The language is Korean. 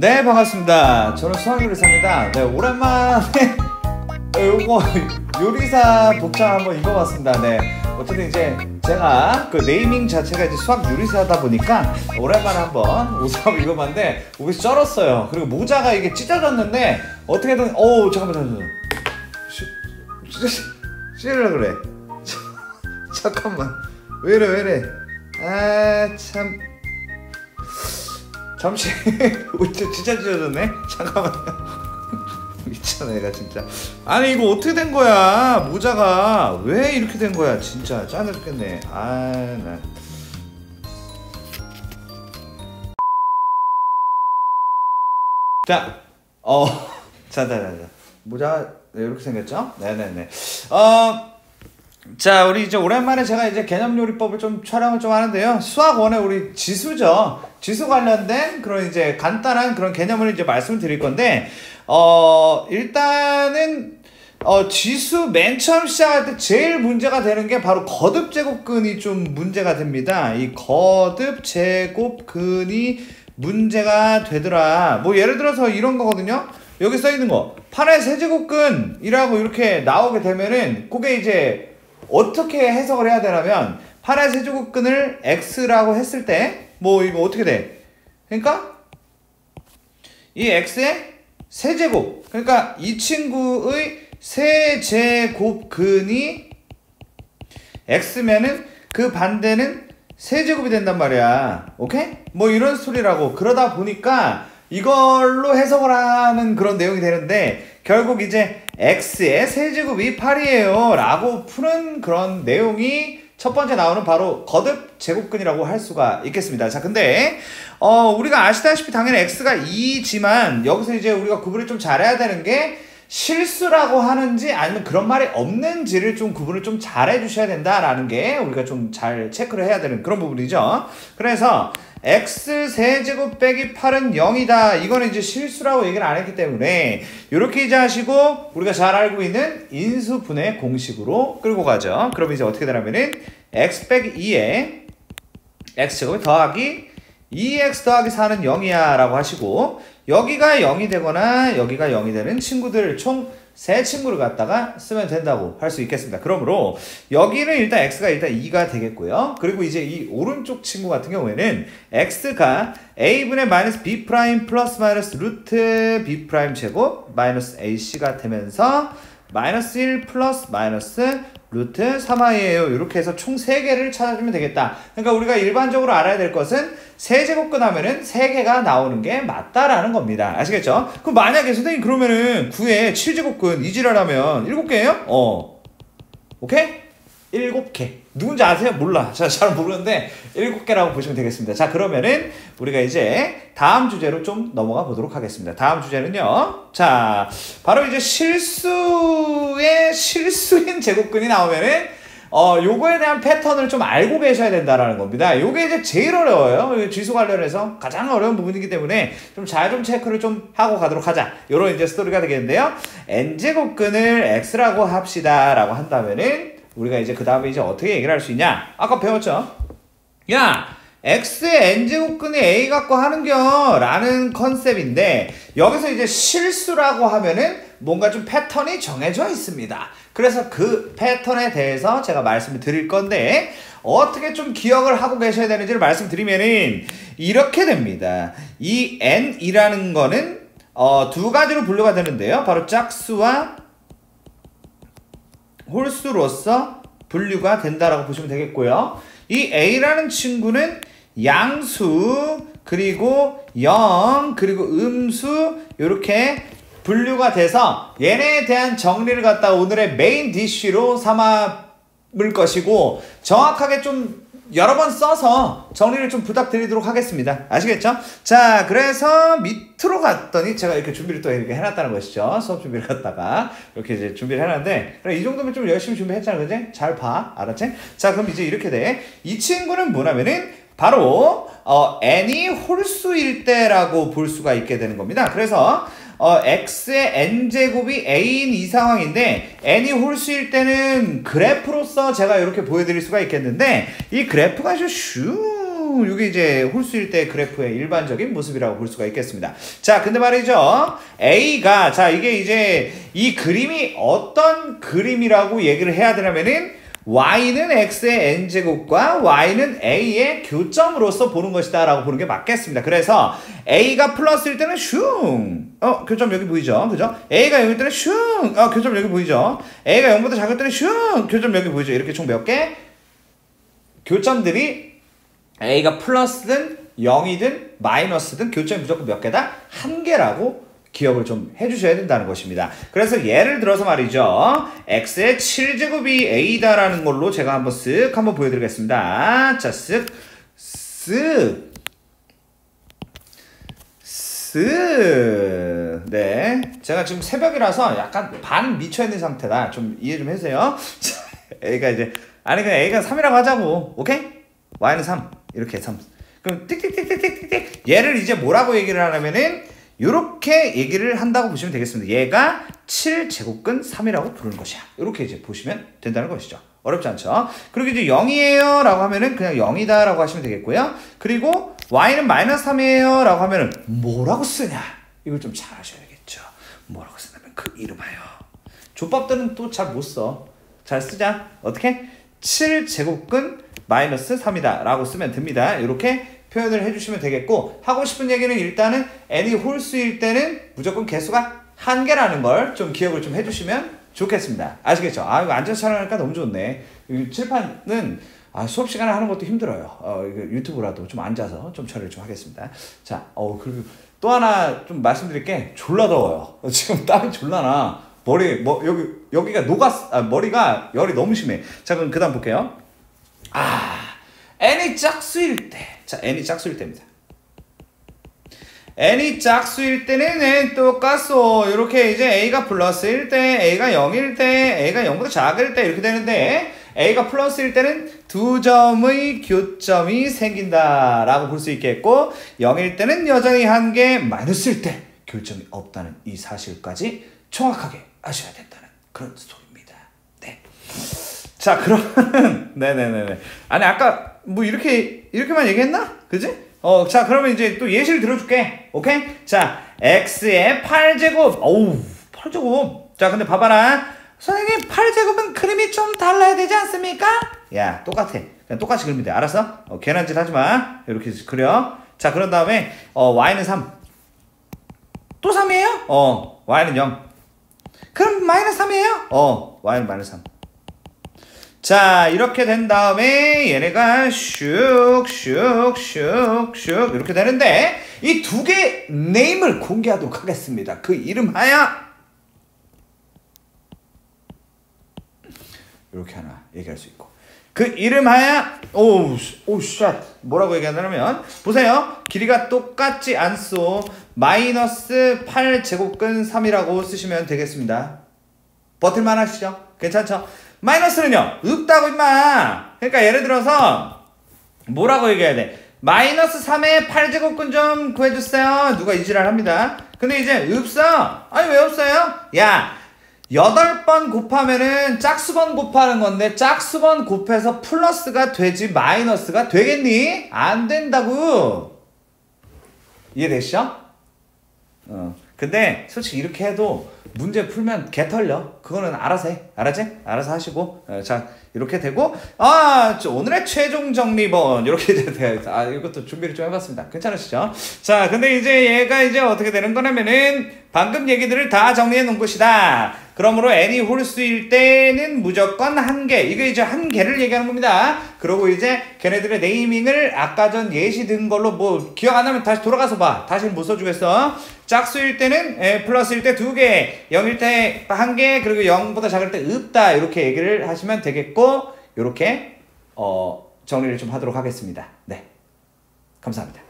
네, 반갑습니다. 저는 수학요리사입니다. 네, 오랜만에 요거 요리사 복장 한번 입어봤습니다. 네, 어쨌든 이제 제가 그 네이밍 자체가 이제 수학 요리사다 보니까 오랜만에 한번 옷을 한번 입어봤는데 옷이 쩔었어요. 그리고 모자가 이게 찢어졌는데 어떻게든 잠깐만 찢으려 그래. 잠깐만, 왜이래 아 참, 잠시 진짜 찢어졌네. 잠깐만요. 미쳤네 얘가 진짜. 아니 이거 어떻게 된 거야? 모자가 왜 이렇게 된 거야? 진짜 짠해 죽겠네. 나 자, 자, 모자 이렇게 생겼죠? 네네네. 자, 우리 이제 오랜만에 제가 이제 개념요리법을 좀 촬영을 좀 하는데요. 수학원의 우리 지수죠. 지수 관련된 그런 이제 간단한 그런 개념을 이제 말씀을 드릴 건데, 일단은, 지수 맨 처음 시작할 때 제일 문제가 되는 게 바로 거듭제곱근이 좀 문제가 됩니다. 이 거듭제곱근이 문제가 되더라. 뭐 예를 들어서 이런 거거든요. 여기 써 있는 거. 8의 세제곱근이라고 이렇게 나오게 되면은, 그게 이제 어떻게 해석을 해야 되냐면 8의 세제곱근을 x라고 했을 때 뭐 이거 어떻게 돼? 그러니까 이 x의 세제곱, 그러니까 이 친구의 세제곱근이 x면은 그 반대는 세제곱이 된단 말이야. 오케이? 뭐 이런 소리라고. 그러다 보니까 이걸로 해석을 하는 그런 내용이 되는데, 결국 이제 x의 세제곱이 8이에요 라고 푸는 그런 내용이 첫 번째 나오는 바로 거듭 제곱근이라고 할 수가 있겠습니다. 자, 근데 우리가 아시다시피 당연히 x가 2지만 여기서 이제 우리가 구분을 좀 잘해야 되는 게 실수라고 하는지 아니면 그런 말이 없는지를 좀 구분을 좀 잘 해주셔야 된다라는 게 우리가 좀 잘 체크를 해야 되는 그런 부분이죠. 그래서 x 세제곱 빼기 8은 0이다. 이거는 이제 실수라고 얘기를 안 했기 때문에 이렇게 이제 하시고 우리가 잘 알고 있는 인수분해 공식으로 끌고 가죠. 그럼 이제 어떻게 되냐면은 x 빼기 2에 x제곱이 더하기 2x 더하기 4는 0이야 라고 하시고, 여기가 0이 되거나 여기가 0이 되는 친구들 총 3친구를 갖다가 쓰면 된다고 할 수 있겠습니다. 그러므로 여기는 일단 x가 일단 2가 되겠고요. 그리고 이제 이 오른쪽 친구 같은 경우에는 x가 a분의 마이너스 b 프라임 플러스 마이너스 루트 b 프라임 제곱 마이너스 ac가 되면서 마이너스 1 플러스 마이너스 루트 3i예요. 이렇게 해서 총 3개를 찾아주면 되겠다. 그러니까 우리가 일반적으로 알아야 될 것은 세제곱근 하면은 3개가 나오는 게 맞다라는 겁니다. 아시겠죠? 그럼 만약에 선생님 그러면은 9에 7제곱근 이지랄하면 7개예요? 오케이? 7개. 누군지 아세요? 몰라. 잘 모르는데 7개라고 보시면 되겠습니다. 자, 그러면은 우리가 이제 다음 주제로 좀 넘어가 보도록 하겠습니다. 다음 주제는요. 자, 바로 이제 실수인 제곱근이 나오면은 요거에 대한 패턴을 좀 알고 계셔야 된다라는 겁니다. 요게 이제 제일 어려워요. 지수 관련해서 가장 어려운 부분이기 때문에 좀 잘 좀 체크를 좀 하고 가도록 하자. 요런 이제 스토리가 되겠는데요. n제곱근을 x라고 합시다 라고 한다면은 우리가 이제 그 다음에 이제 어떻게 얘기를 할 수 있냐? 아까 배웠죠? 야, x의 n제곱근이 a 갖고 하는겨 라는 컨셉인데, 여기서 이제 실수라고 하면은 뭔가 좀 패턴이 정해져 있습니다. 그래서 그 패턴에 대해서 제가 말씀을 드릴 건데, 어떻게 좀 기억을 하고 계셔야 되는지를 말씀드리면은 이렇게 됩니다. 이 n이라는 거는 두 가지로 분류가 되는데요. 바로 짝수와 홀수로서 분류가 된다라고 보시면 되겠고요. 이 a라는 친구는 양수, 그리고 0, 그리고 음수, 이렇게 분류가 돼서 얘네에 대한 정리를 갖다 오늘의 메인 디쉬로 삼을 것이고, 정확하게 좀 여러 번 써서 정리를 좀 부탁드리도록 하겠습니다. 아시겠죠? 자, 그래서 밑으로 갔더니 제가 이렇게 준비를 또 이렇게 해놨다는 것이죠. 수업 준비를 갖다가 이렇게 이제 준비를 해놨는데, 그래, 이 정도면 좀 열심히 준비했잖아, 그지? 잘 봐, 알았지? 자, 그럼 이제 이렇게 돼. 이 친구는 뭐냐면은 바로 n이 홀수일 때라고 볼 수가 있게 되는 겁니다. 그래서 x의 n제곱이 a인 이 상황인데, n이 홀수일 때는 그래프로서 제가 이렇게 보여드릴 수가 있겠는데, 이 그래프가 아주 이게 이제 홀수일 때 그래프의 일반적인 모습이라고 볼 수가 있겠습니다. 자, 근데 말이죠. A가, 자, 이게 이제 이 그림이 어떤 그림이라고 얘기를 해야 되냐면은 y는 x의 n제곱과 y는 a의 교점으로서 보는 것이다 라고 보는 게 맞겠습니다. 그래서 a가 플러스일 때는 슝 교점 여기 보이죠? 그죠? a가 0일 때는 슝 교점 여기 보이죠? a가 0보다 작을 때는 슝 교점 여기 보이죠? 이렇게 총 몇 개? 교점들이 a가 플러스든 0이든 마이너스든 교점이 무조건 몇 개다? 한 개라고 기억을 좀 해주셔야 된다는 것입니다. 그래서 예를 들어서 말이죠. x의 7제곱이 a다라는 걸로 제가 한번 쓱 한번 보여드리겠습니다. 자, 쓱 네. 제가 지금 새벽이라서 약간 반 미쳐있는 상태다. 좀 이해 좀 해주세요. 자, a가 이제, 아니, 그냥 a가 3이라고 하자고. 오케이? y는 3. 이렇게 3. 그럼 띡띡띡띡띡띡. 얘를 이제 뭐라고 얘기를 하냐면은, 요렇게 얘기를 한다고 보시면 되겠습니다. 얘가 7제곱근 3이라고 부르는 것이야. 이렇게 이제 보시면 된다는 것이죠. 어렵지 않죠? 그리고 이제 0이에요 라고 하면은 그냥 0이다 라고 하시면 되겠고요. 그리고 y는 마이너스 3이에요 라고 하면은 뭐라고 쓰냐? 이걸 좀 잘 하셔야겠죠. 뭐라고 쓰냐면 그 이름하여. 족밥들은 또 잘 못 써. 잘 쓰자. 어떻게? 7제곱근 마이너스 3이다 라고 쓰면 됩니다. 이렇게 표현을 해주시면 되겠고, 하고 싶은 얘기는 일단은 n이 홀수일 때는 무조건 개수가 한 개라는 걸 좀 기억을 좀 해주시면 좋겠습니다. 아시겠죠? 아, 이거 앉아서 촬영하니까 너무 좋네. 이 칠판은 수업 시간에 하는 것도 힘들어요. 이거 유튜브라도 좀 앉아서 좀 처리를 좀 하겠습니다. 자, 그리고 또 하나 좀 말씀드릴 게 졸라 더워요. 지금 땀이 졸라 나. 여기가 머리가 열이 너무 심해. 자, 그럼 그 다음 볼게요. n이 짝수일 때. 자, n이 짝수일 때입니다. n이 짝수일 때는 n 똑같소. 이렇게 이제 a가 플러스일 때, a가 0일 때, a가 0보다 작을 때 이렇게 되는데, a가 플러스일 때는 두 점의 교점이 생긴다 라고 볼 수 있겠고, 0일 때는 여전히 한 개, 마이너스일 때 교점이 없다는 이 사실까지 정확하게 아셔야 된다는 그런 스토리입니다. 네. 자, 그러면 네네네네. 아니, 아까 뭐 이렇게만 얘기했나? 그지? 자, 그러면 이제 또 예시를 들어줄게. 오케이? 자, x의 8제곱. 어우, 8제곱. 자, 근데 봐봐라. 선생님, 8제곱은 그림이 좀 달라야 되지 않습니까? 야, 똑같아. 그냥 똑같이 그리면 돼. 알았어? 괜한 짓 하지 마. 이렇게 그려. 자, 그런 다음에 y는 3. 또 3이에요? y는 0. 그럼 마이너스 3이에요? y는 마이너스 3. 자, 이렇게 된 다음에 얘네가 슉슉슉슉슉 이렇게 되는데, 이 두 개 네임을 공개하도록 하겠습니다. 그 이름하여 이렇게 하나 얘기할 수 있고, 그 이름하여 샷 뭐라고 얘기하냐면, 보세요. 길이가 똑같지 않소. 마이너스 8제곱근 3이라고 쓰시면 되겠습니다. 버틸만 하시죠? 괜찮죠? 마이너스는요, 없다고 임마. 그러니까 예를 들어서 뭐라고 얘기해야 돼? 마이너스 3의 8제곱근 좀 구해주세요. 누가 이지랄 합니다. 근데 이제 없어. 아니, 왜 없어요? 야, 8번 곱하면은 짝수번 곱하는 건데, 짝수번 곱해서 플러스가 되지 마이너스가 되겠니? 안 된다고. 이해되시죠? 근데 솔직히 이렇게 해도 문제 풀면 개 털려. 그거는 알아서 해. 알았지? 알아서 하시고. 자, 이렇게 되고, 오늘의 최종 정리본 이렇게 돼요. 이것도 준비를 좀 해봤습니다. 괜찮으시죠? 자, 근데 이제 얘가 이제 어떻게 되는 거냐면은 방금 얘기들을 다 정리해 놓은 것이다. 그러므로 n이 홀수일 때는 무조건 한 개. 이게 이제 한 개를 얘기하는 겁니다. 그리고 이제 걔네들의 네이밍을 아까 전 예시 든 걸로 뭐 기억 안 나면 다시 돌아가서 봐. 다시는 못 써주겠어. 짝수일 때는 플러스일 때 2개, 0일 때 1개, 그리고 0보다 작을 때 없다. 이렇게 얘기를 하시면 되겠고, 이렇게 정리를 좀 하도록 하겠습니다. 네, 감사합니다.